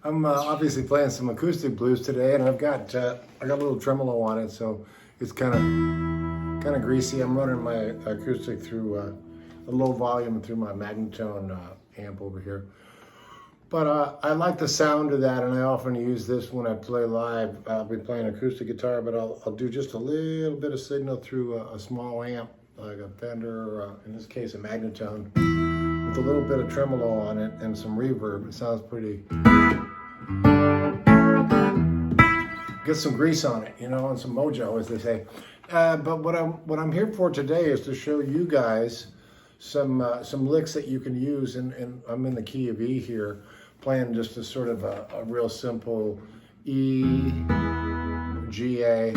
I'm obviously playing some acoustic blues today, and I got a little tremolo on it, so it's kind of greasy. I'm running my acoustic through a low volume through my magnetone amp over here. But I like the sound of that, and I often use this when I play live. I'll be playing acoustic guitar, but I'll do just a little bit of signal through a small amp, like a Fender, or in this case a magnetone, with a little bit of tremolo on it and some reverb. It sounds pretty. Get some grease on it, you know, and some mojo, as they say. But what I'm here for today is to show you guys some licks that you can use, and I'm in the key of E here, playing just a sort of a real simple E, G, A, which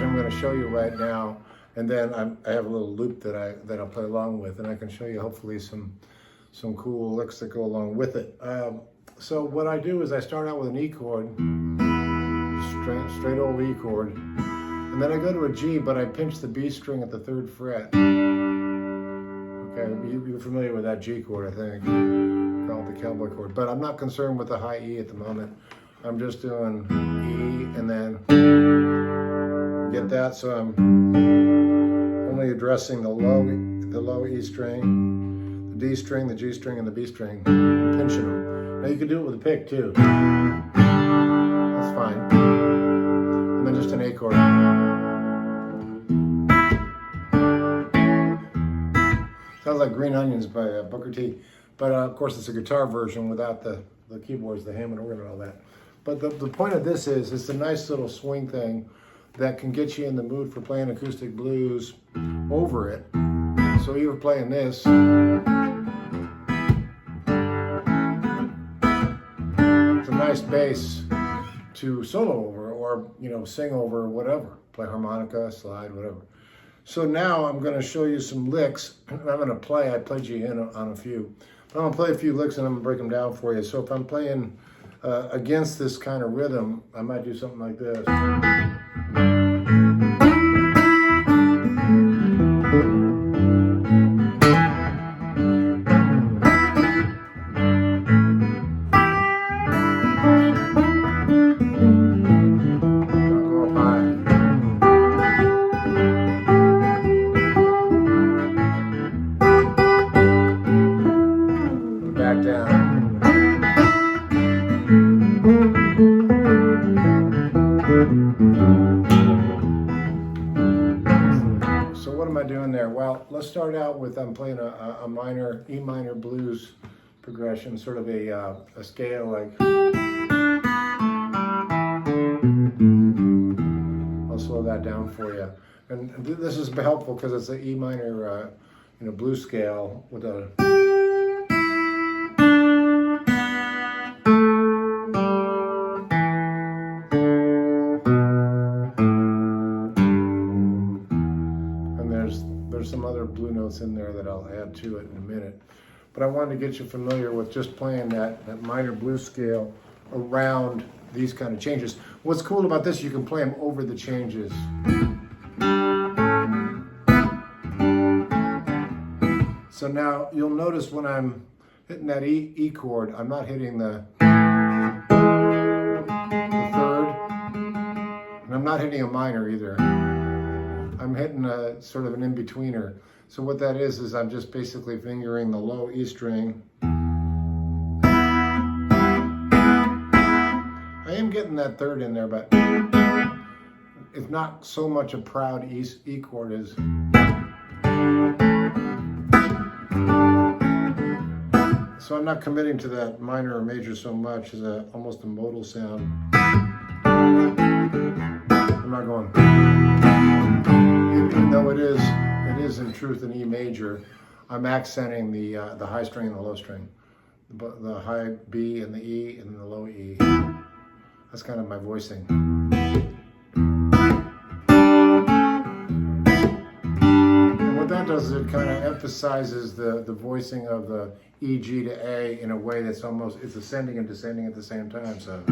I'm going to show you right now, and then I have a little loop that I'll play along with, and I can show you hopefully some cool licks that go along with it. So what I do is I start out with an E chord, straight old E chord, and then I go to a G, but I pinch the B string at the 3rd fret. Okay, you're familiar with that G chord, I think. Call it the cowboy chord. But I'm not concerned with the high E at the moment. I'm just doing E and then get that. So I'm only addressing the low E string, the D string, the G string, and the B string, pinching them. Now you can do it with a pick too. That's fine. And then just an A chord. Sounds like Green Onions by Booker T. But of course it's a guitar version without the keyboards, the Hammond organ and all that. But the point of this is it's a nice little swing thing that can get you in the mood for playing acoustic blues over it. So you're playing this. It's a nice bass to solo over, or sing over, or whatever. Play harmonica, slide, whatever. So now I'm going to show you some licks. I'm going to play. I played you in on a few. But I'm going to play a few licks and I'm going to break them down for you. So if I'm playing against this kind of rhythm, I might do something like this. So what am I doing there? Well, let's start out with I'm playing a minor, E minor blues progression, sort of a scale like. I'll slow that down for you. And this is helpful because it's an E minor, blues scale with a. There's some other blue notes in there that I'll add to it in a minute. But I wanted to get you familiar with just playing that minor blues scale around these kind of changes. What's cool about this, you can play them over the changes. So now you'll notice when I'm hitting that E chord, I'm not hitting the 3rd, and I'm not hitting a minor either. I'm hitting a sort of an in-betweener. So what that is I'm just basically fingering the low E string. I am getting that 3rd in there, but it's not so much a proud E chord as. So I'm not committing to that minor or major so much as almost a modal sound. I'm not going. Even though it is in truth an E major, I'm accenting the high string and the low string, the high B and the E and the low E. That's kind of my voicing. And what that does is it kind of emphasizes the voicing of the E, G to A in a way that's it's ascending and descending at the same time. So.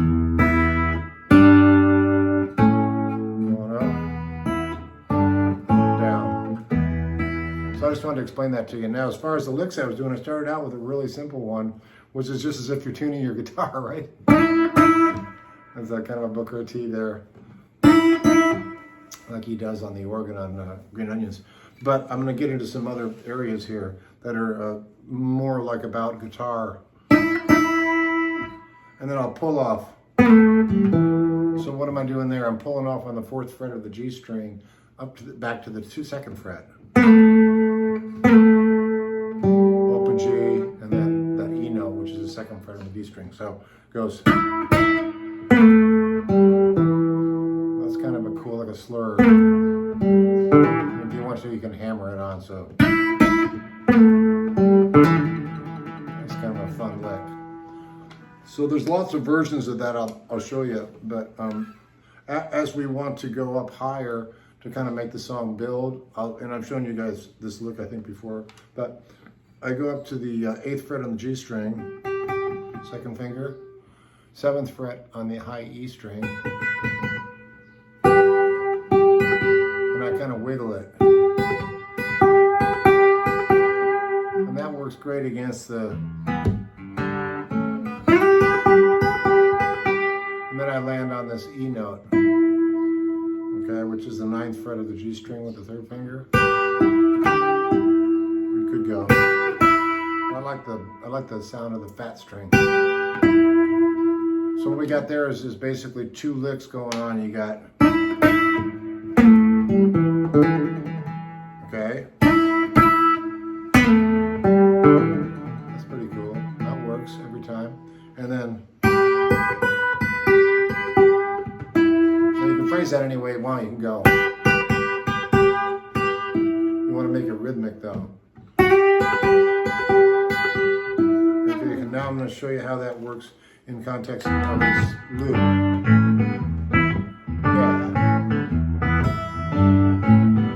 just wanted to explain that to you. Now, as far as the licks I was doing, I started out with a really simple one, which is just as if you're tuning your guitar, right? That's that kind of a Booker T there, like he does on the organ on Green Onions. But I'm going to get into some other areas here that are more like about guitar. And then I'll pull off. So what am I doing there? I'm pulling off on the 4th fret of the G string up to back to the 2nd fret. Open G, and then that E note, which is the 2nd fret of the D string. So it goes. That's kind of a cool, like a slur. If you want to, you can hammer it on. So it's kind of a fun lick. So there's lots of versions of that I'll show you, but as we want to go up higher to kind of make the song build, and I've shown you guys this lick I think before, but I go up to the 8th fret on the G string, 2nd finger, 7th fret on the high E string, and I kind of wiggle it. And that works great against the... Then I land on this E note, okay, which is the 9th fret of the G string with the 3rd finger. We could go. I like the sound of the fat string. So what we got there is basically 2 licks going on. You got, okay, that's pretty cool. That works every time. And then phrase that any way you want, you can go. You want to make it rhythmic though. Okay, now I'm going to show you how that works in context of this loop. Yeah.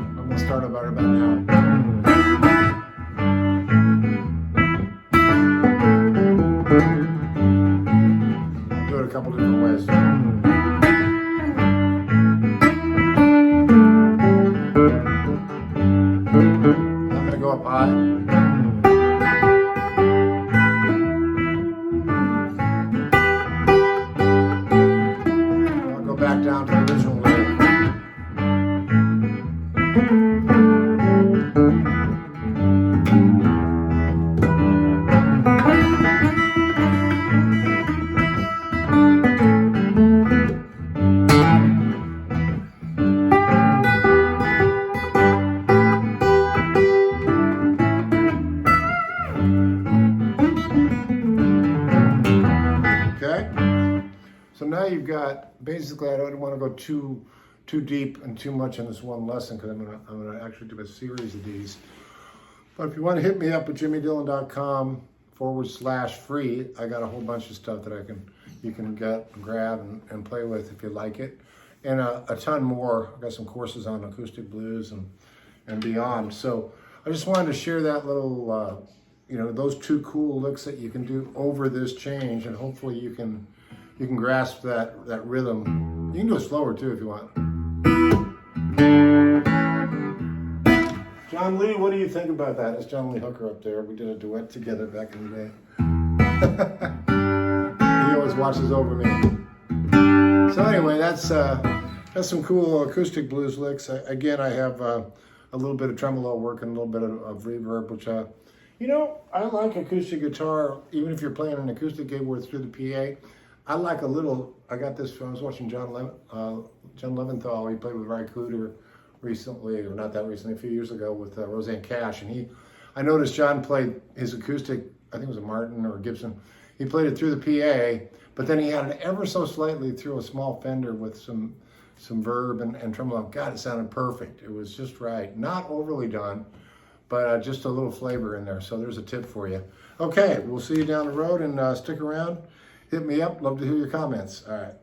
I'm going to start about now. Do it a couple different ways. I'll go back down to the original lyric. So now you've got, basically I don't want to go too deep and too much in this one lesson because I'm gonna actually do a series of these. But if you want to hit me up at jimmydillon.com/free, I got a whole bunch of stuff that you can grab and play with if you like it. And a ton more. I've got some courses on acoustic blues and beyond. So I just wanted to share that little, those 2 cool licks that you can do over this change, and hopefully you can grasp that rhythm. You can do it slower too if you want. John Lee, what do you think about that? It's John Lee Hooker up there. We did a duet together back in the day. He always watches over me. So anyway, that's some cool acoustic blues licks. Again, I have a little bit of tremolo work and a little bit of reverb, which I like acoustic guitar, even if you're playing an acoustic gig where it's through the PA. I like a little, I got this from, I was watching John Leventhal. He played with Ry Cooder recently, or not that recently, a few years ago with Roseanne Cash. And I noticed John played his acoustic, I think it was a Martin or a Gibson. He played it through the PA, but then he had it ever so slightly through a small Fender with some verb and tremolo. God, it sounded perfect. It was just right. Not overly done, but just a little flavor in there. So there's a tip for you. Okay, we'll see you down the road, and stick around. Hit me up. Love to hear your comments. All right.